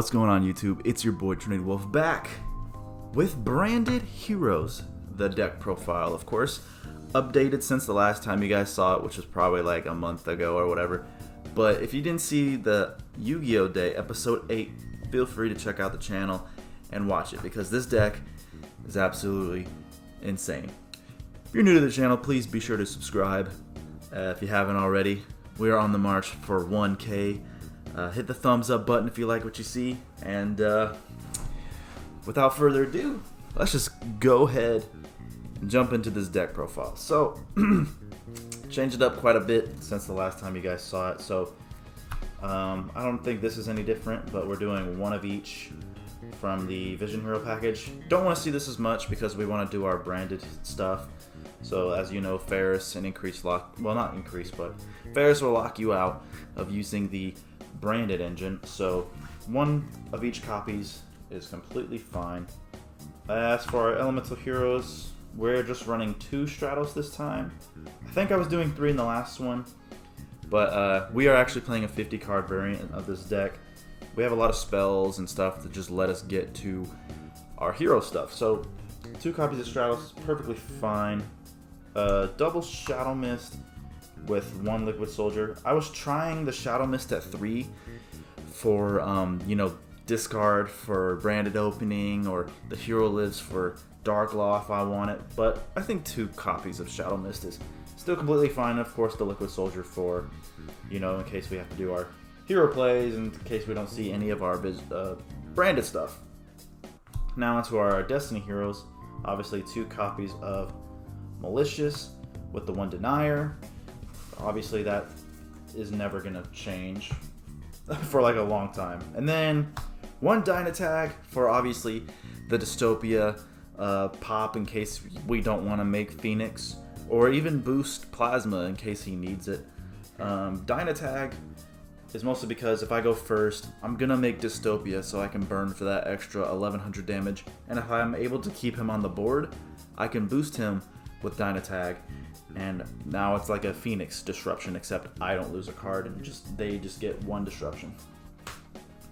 What's going on, YouTube? It's your boy Trinity Wolf back with Branded Heroes, the deck profile, of course, updated since the last time you guys saw it, which was probably like a month ago or whatever. But if you didn't see the Yu-Gi-Oh! Day, episode 8, feel free to check out the channel and watch it, because this deck is absolutely insane. If you're new to the channel, please be sure to subscribe if you haven't already. We are on the march for 1K. Hit the thumbs up button if you like what you see, and without further ado, let's just go ahead and jump into this deck profile. So, changed it up quite a bit since the last time you guys saw it, so I don't think this is any different, but we're doing one of each from the Vision Hero package. Don't want to see this as much because we want to do our branded stuff. So as you know, Ferris and Increase lock, well, not Increase, but Ferris will lock you out of using the branded engine, so one of each copies is completely fine. As for our elemental heroes, we're just running 2 Stratos this time. I think I was doing 3 in the last one, but we are actually playing a 50 card variant of this deck. We have a lot of spells and stuff that just let us get to our hero stuff, so 2 copies of Stratos is perfectly fine. Double Shadow Mist with 1 Liquid Soldier. I was trying the Shadow Mist at 3 for, discard for branded opening, or the hero lives for Dark Law if I want it, but I think 2 copies of Shadow Mist is still completely fine. Of course, the Liquid Soldier for, in case we have to do our hero plays, in case we don't see any of our branded stuff. Now onto our Destiny heroes. Obviously 2 copies of Malicious with the 1 Denier. Obviously that is never gonna change for like a long time. And then 1 Dynatag for obviously the Dystopia pop in case we don't want to make Phoenix, or even boost Plasma in case he needs it. Dynatag is mostly because if I go first, I'm gonna make Dystopia so I can burn for that extra 1100 damage, and if I'm able to keep him on the board, I can boost him with Dynatag, and now it's like a Phoenix disruption, except I don't lose a card and they just get 1 disruption.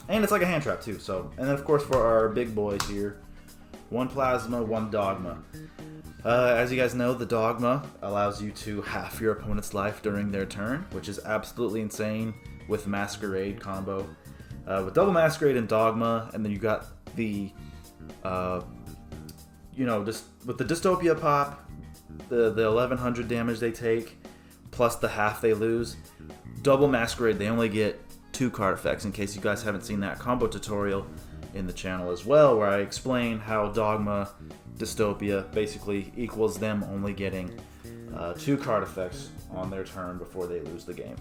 And it's like a hand trap too. So, and then of course for our big boys here, 1 Plasma, 1 Dogma. As you guys know, the Dogma allows you to half your opponent's life during their turn, which is absolutely insane with Masquerade combo. With double Masquerade and Dogma, and then you got the, just with the Dystopia pop, the 1100 damage they take, plus the half they lose. Double Masquerade, they only get 2 card effects, in case you guys haven't seen that combo tutorial in the channel as well, where I explain how Dogma Dystopia basically equals them only getting 2 card effects on their turn before they lose the game.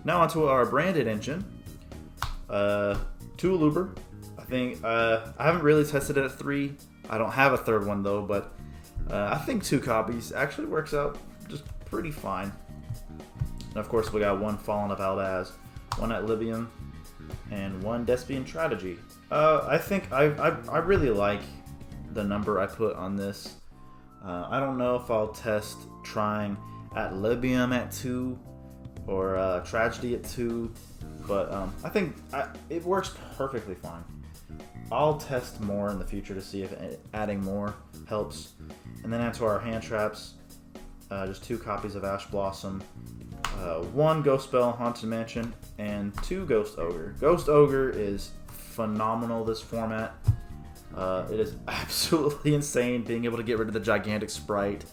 Now onto our branded engine. 2 Looper. I think I haven't really tested it at 3. I don't have a 3rd one though, but I think 2 copies actually works out just pretty fine. And of course we got 1 Fallen of Aldaz, 1 at Libium, and 1 Despian Strategy. I think I really like the number I put on this. I don't know if I'll test trying at Libium at 2 or Tragedy at 2, but I think it works perfectly fine. I'll test more in the future to see if adding more helps. And then onto our hand traps, just 2 copies of Ash Blossom, 1 Ghost Spell, Haunted Mansion, and 2 Ghost Ogre. Ghost Ogre is phenomenal this format. It is absolutely insane being able to get rid of the gigantic sprite,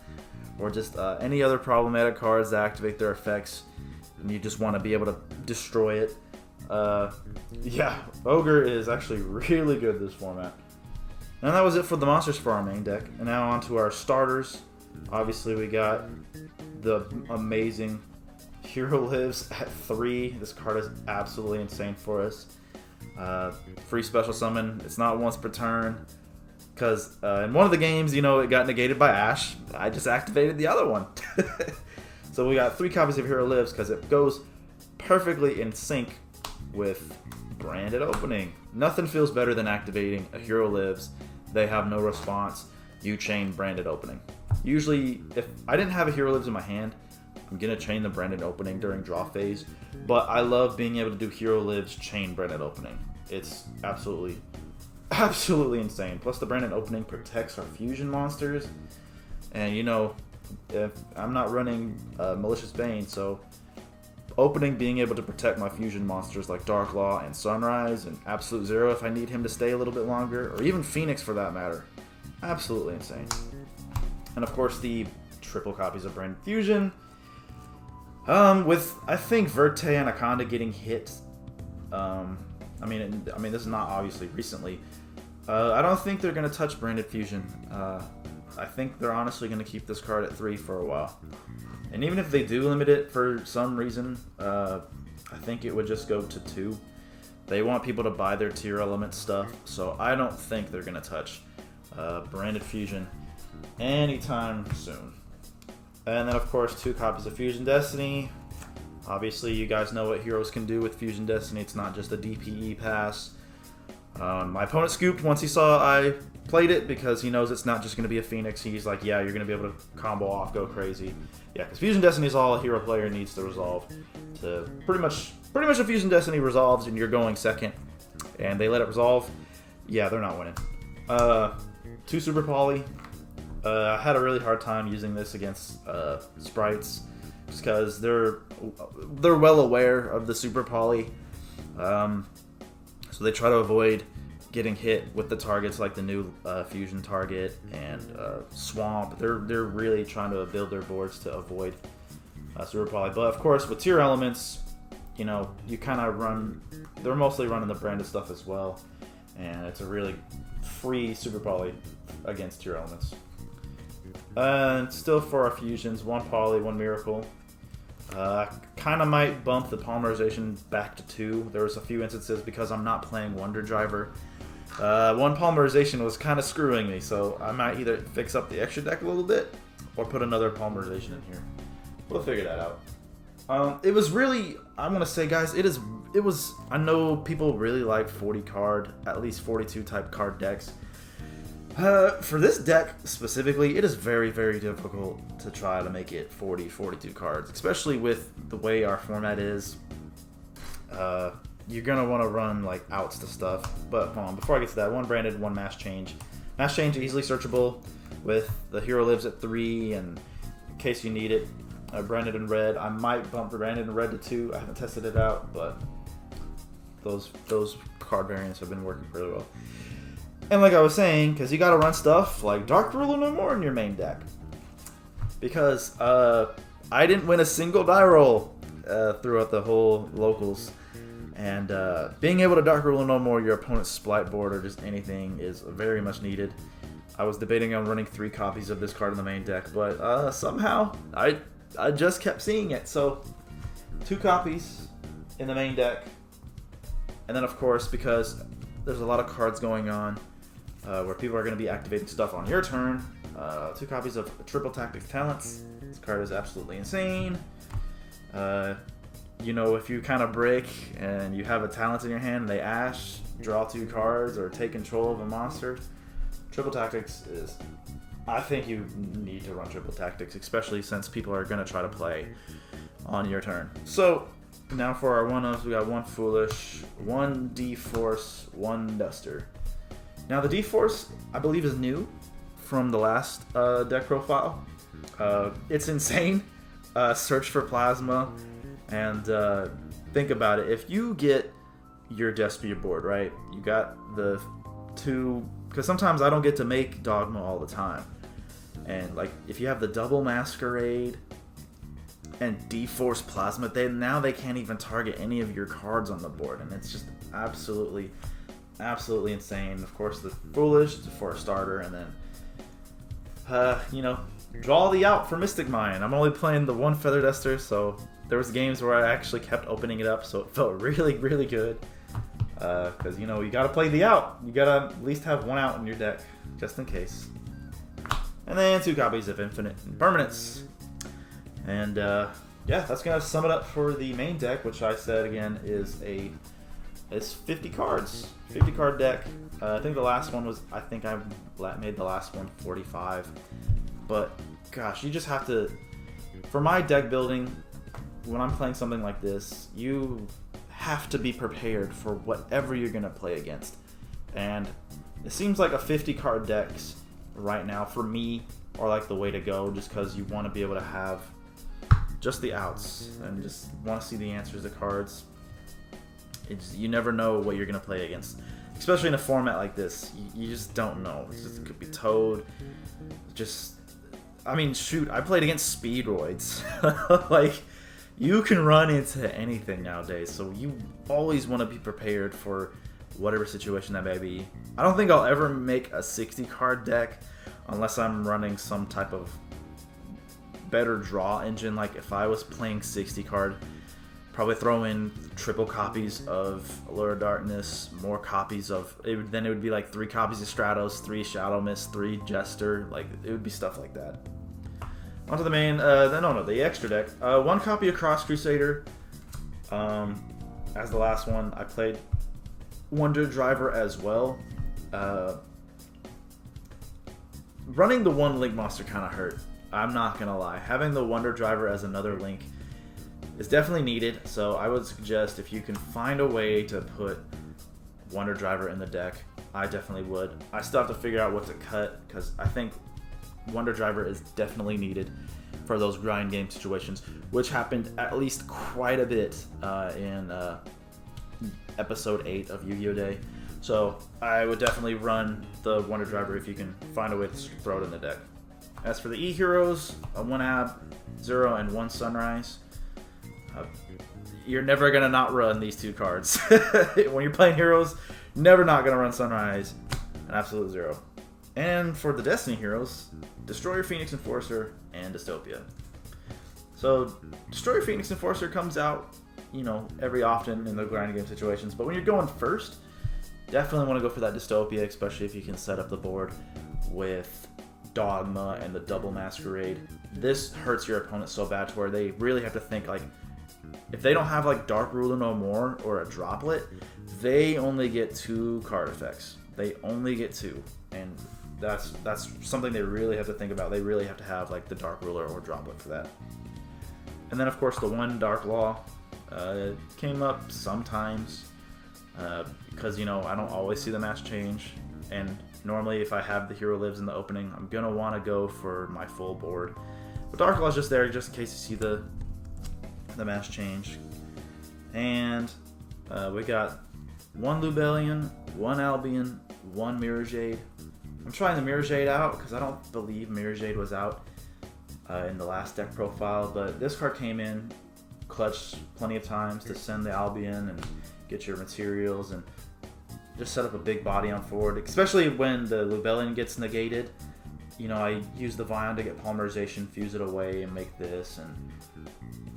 or just any other problematic cards that activate their effects, and you just want to be able to destroy it. Yeah, Ogre is actually really good this format. And that was it for the monsters for our main deck. And now on to our starters. Obviously we got the amazing Hero Lives at 3. This card is absolutely insane for us. Free special summon. It's not once per turn, because in one of the games, it got negated by Ash. I just activated the other one. So we got 3 copies of Hero Lives because it goes perfectly in sync with branded opening. Nothing feels better than activating a Hero Lives. They have no response. You chain branded opening. Usually, if I didn't have a Hero Lives in my hand, I'm going to chain the branded opening during draw phase. But I love being able to do Hero Lives chain branded opening. It's absolutely, absolutely insane. Plus the branded opening protects our fusion monsters. And you know, if I'm not running Malicious Bane, so opening being able to protect my fusion monsters like Darklaw and Sunrise and Absolute Zero if I need him to stay a little bit longer, or even Phoenix for that matter. Absolutely insane. And of course the triple copies of Branded Fusion. With I think Verte Anaconda getting hit. I mean this is not obviously recently. I don't think they're gonna touch Branded Fusion. I think they're honestly gonna keep this card at 3 for a while. And even if they do limit it for some reason, I think it would just go to 2. They want people to buy their tier element stuff, so I don't think they're gonna touch Branded Fusion anytime soon. And then of course 2 copies of Fusion Destiny. Obviously you guys know what heroes can do with Fusion Destiny. It's not just a DPE pass. My opponent scooped once he saw I played it because he knows it's not just going to be a Phoenix. He's like, yeah, you're going to be able to combo off, go crazy. Yeah, because Fusion Destiny is all a hero player needs to resolve. To pretty much if Fusion Destiny resolves and you're going second and they let it resolve, yeah, they're not winning. 2 Super Poly. I had a really hard time using this against sprites just because they're well aware of the Super Poly. So they try to avoid getting hit with the targets like the new Fusion target and Swamp. They're really trying to build their boards to avoid Super Poly. But of course, with tier elements, you know, you kind of run. They're mostly running the branded stuff as well, and it's a really free Super Poly against tier elements. And still for our fusions, 1 Poly, 1 Miracle. Kind of might bump the polymerization back to 2. There was a few instances because I'm not playing Wonder Driver. 1 polymerization was kind of screwing me, so I might either fix up the extra deck a little bit or put another polymerization in here. We'll figure that out. It was really, I'm gonna say, guys, it was. I know people really like 40 card, at least 42 type card decks. For this deck specifically, it is very, very difficult to try to make it 40, 42 cards, especially with the way our format is. You're going to want to run like outs to stuff, but hold on, before I get to that, 1 branded, 1 mass change. Mass change easily searchable with the hero lives at 3, and in case you need it, branded in red. I might bump the branded in red to 2. I haven't tested it out, but those card variants have been working really well. And like I was saying, because you gotta run stuff like Dark Ruler No More in your main deck. Because I didn't win a single die roll throughout the whole locals. And being able to Dark Ruler No More your opponent's Splight board or just anything is very much needed. I was debating on running 3 copies of this card in the main deck, but somehow I just kept seeing it. So 2 copies in the main deck. And then of course, because there's a lot of cards going on, where people are going to be activating stuff on your turn. 2 copies of Triple Tactics Talents. This card is absolutely insane. You know, if you kind of break and you have a talent in your hand and they ash, draw 2 cards, or take control of a monster, Triple Tactics is... I think you need to run Triple Tactics, especially since people are going to try to play on your turn. So, now for our 1-ofs, we got 1 Foolish, 1 D-Force, 1 Duster. Now the D-Force, I believe, is new from the last deck profile. It's insane. Search for Plasma, and think about it. If you get your Despia board, right, you got the 2, because sometimes I don't get to make Dogma all the time. And like, if you have the double Masquerade and D-Force Plasma, now they can't even target any of your cards on the board, and it's just absolutely insane. Of course, the Foolish for a starter, and then you know, draw the out for Mystic Mine. I'm only playing the 1 Feather Duster, so there was games where I actually kept opening it up, so it felt really, really good. Because you know, you gotta play the out. You gotta at least have 1 out in your deck, just in case. And then 2 copies of Infinite Impermanence. And yeah, that's gonna sum it up for the main deck, which I said again is it's 50 cards, 50 card deck. I think the last one was, I think I made the last one 45. But gosh, you just have to, for my deck building, when I'm playing something like this, you have to be prepared for whatever you're going to play against. And it seems like a 50 card decks right now for me are like the way to go, just because you want to be able to have just the outs and just want to see the answers to cards. You never know what you're going to play against, especially in a format like this. You just don't know. It could be Toad. I mean, shoot, I played against Speedroids. Like, you can run into anything nowadays, so you always want to be prepared for whatever situation that may be. I don't think I'll ever make a 60 card deck unless I'm running some type of better draw engine. Like, if I was playing 60 card, probably throw in triple copies of Allure of Darkness, more copies of then it would be like 3 copies of Stratos, 3 Shadow Mist, 3 Jester. Like, it would be stuff like that. Onto the main, the extra deck. 1 copy of Cross Crusader. As the last one, I played Wonder Driver as well. Running the 1 Link monster kind of hurt. I'm not gonna lie. Having the Wonder Driver as another Link is definitely needed, so I would suggest if you can find a way to put Wonder Driver in the deck, I definitely would. I still have to figure out what to cut, because I think Wonder Driver is definitely needed for those grind game situations, which happened at least quite a bit in episode 8 of Yu-Gi-Oh! Day. So I would definitely run the Wonder Driver if you can find a way to throw it in the deck. As for the E-Heroes, a 1 Ab, 0, and 1 Sunrise. You're never going to not run these 2 cards. When you're playing Heroes, never not going to run Sunrise, an absolute 0. And for the Destiny Heroes, Destroyer, Phoenix Enforcer, and Dystopia. So Destroyer, Phoenix Enforcer comes out, every often in the grinding game situations, but when you're going first, definitely want to go for that Dystopia, especially if you can set up the board with Dogma and the double Masquerade. This hurts your opponent so bad to where they really have to think, like, if they don't have like Dark Ruler No More or a Droplet, they only get 2 card effects. They only get 2, and that's something they really have to think about. They really have to have like the Dark Ruler or Droplet for that. And then of course the 1 Dark Law came up sometimes because I don't always see the match change, and normally if I have the Hero Lives in the opening, I'm gonna want to go for my full board. But Dark Law is just there just in case you see the mass change. And we got 1 Lubellion, 1 Albion, 1 Mirror Jade. I'm trying the Mirror Jade out because I don't believe Mirror Jade was out in the last deck profile, but this card came in clutch plenty of times to send the Albion and get your materials and just set up a big body on forward, especially when the Lubellion gets negated. I use the Vion to get Polymerization, fuse it away, and make this, and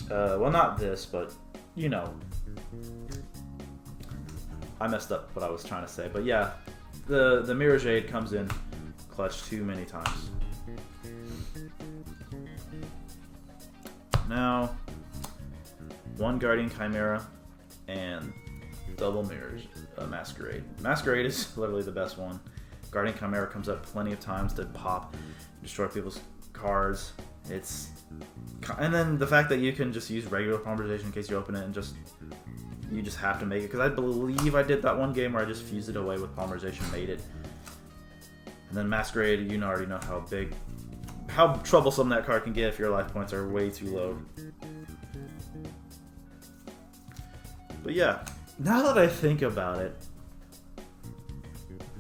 well, not this, but I messed up what I was trying to say. But yeah, the Mirror Jade comes in clutch too many times. Now, 1 Guardian Chimera and double Mirror Masquerade. Masquerade is literally the best one. Guardian Chimera comes up plenty of times to pop, destroy people's cards. And then the fact that you can just use regular Polymerization in case you open it and you just have to make it. Because I believe I did that one game where I just fused it away with Polymerization, made it. And then Masquerade, you already know how troublesome that card can get if your life points are way too low. But yeah, now that I think about it,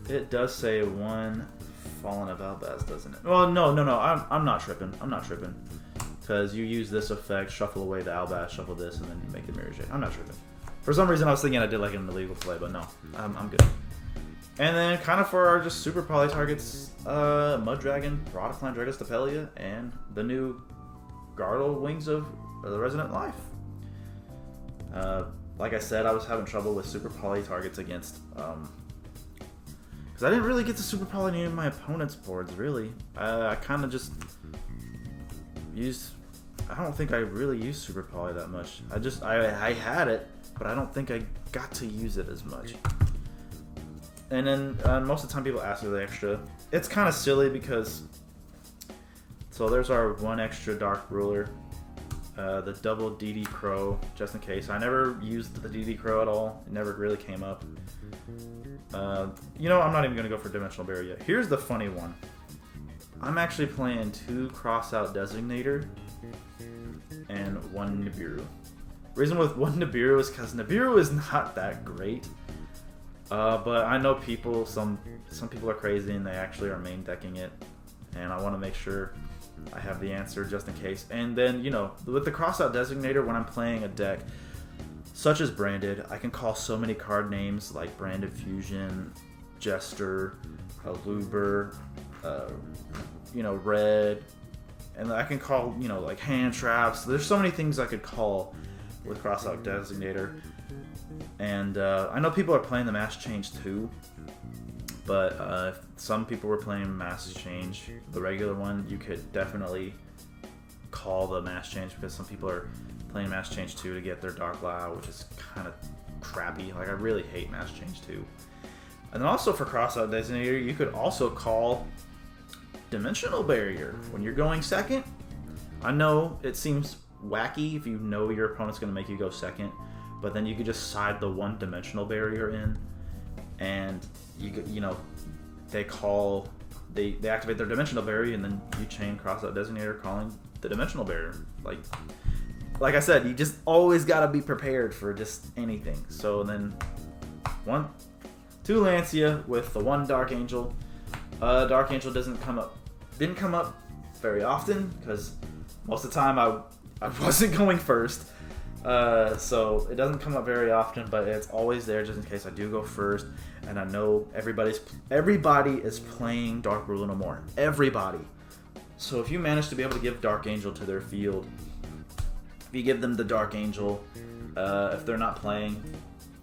it does say 1 Fallen of Albaz, doesn't it? Well, no, I'm not tripping. Because you use this effect, shuffle away the Albaz, shuffle this, and then you make the Mirror Jade. I'm not tripping. For some reason, I was thinking I did like an illegal play, but no, I'm good. And then kind of for our just super poly targets, Mud Dragon, Rodoclan, Dragos Tapelia, and the new Gartle Wings of the Resonant Life. Like I said, I was having trouble with super poly targets against, because I didn't really get to super poly any of my opponent's boards, really. I kind of just used, I don't think I really used super poly that much. I had it, but I don't think I got to use it as much. And then most of the time people ask for the extra. It's kind of silly because, so there's our 1 extra Dark Ruler. the double DD Crow, just in case. I never used the DD Crow at all. It never really came up. You know, I'm not even going to go for Dimensional Barrier yet. Here's the funny one. I'm actually playing 2 Crossout Designator and 1 Nibiru. Reason with 1 Nibiru is because Nibiru is not that great. But I know people, some people are crazy and they actually are main decking it. And I want to make sure I have the answer just in case. And then, you know, with the Crossout Designator, when I'm playing a deck such as Branded, I can call so many card names like Branded Fusion, Jester, Aluber, you know, Red, and I can call, you know, like Hand Traps. There's so many things I could call with Crossout Designator. And I know people are playing the Mass Change too, but some people were playing Mass Change, the regular one. You could definitely call the Mass Change because some people are playing Mass Change 2 to get their Dark Lao, which is kind of crappy. Like, I really hate Mass Change 2. And then also for Crossout Designator, you could also call Dimensional Barrier when you're going second. I know it seems wacky if you know your opponent's going to make you go second, but then you could just side the 1 Dimensional Barrier in, and you know, they activate their Dimensional Barrier, and then you chain Crossout Designator calling the Dimensional Barrier. Like I said, you just always gotta be prepared for just anything. So then 2 Lancia with the 1 Dark Angel. Dark Angel didn't come up very often because most of the time I wasn't going first. So it doesn't come up very often, but it's always there just in case I do go first. And I know everybody is playing Dark Ruler no more. Everybody. So if you manage to be able to give Dark Angel to their field, if you give them the Dark Angel, if they're not playing,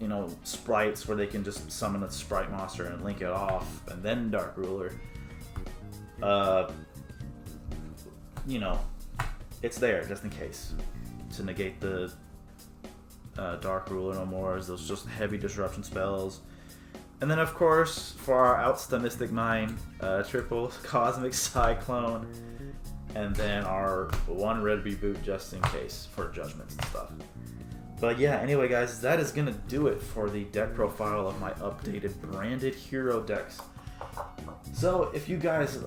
you know, sprites where they can just summon a sprite monster and link it off, and then Dark Ruler, you know, it's there just in case to negate the Dark Ruler no more, as those just heavy disruption spells. And then, of course, for our outs the Mystic Mine, triple Cosmic Cyclone, and then our 1 red reboot just in case for judgments and stuff. But yeah, anyway guys, that is going to do it for the deck profile of my updated Branded Hero decks. So if you guys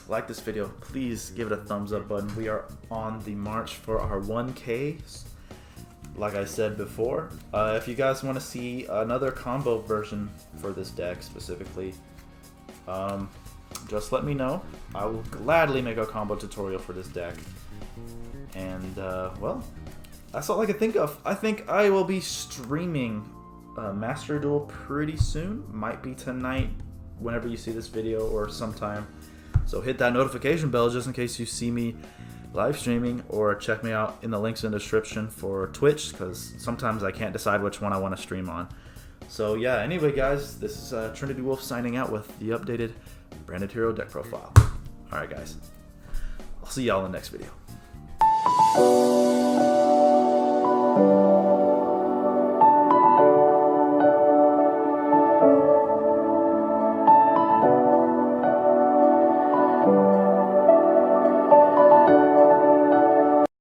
like this video, please give it a thumbs up button. We are on the march for our 1K. Like I said before, if you guys want to see another combo version for this deck specifically, just let me know. I will gladly make a combo tutorial for this deck. And, well, that's all I can think of. I think I will be streaming Master Duel pretty soon. Might be tonight, whenever you see this video, or sometime. So hit that notification bell just in case you see me live streaming, or check me out in the links in the description for Twitch, because sometimes I can't decide which one I want to stream on. So yeah, anyway guys, this is Trinity Wolf signing out with the updated Branded Hero deck profile. Alright guys, I'll see y'all in the next video.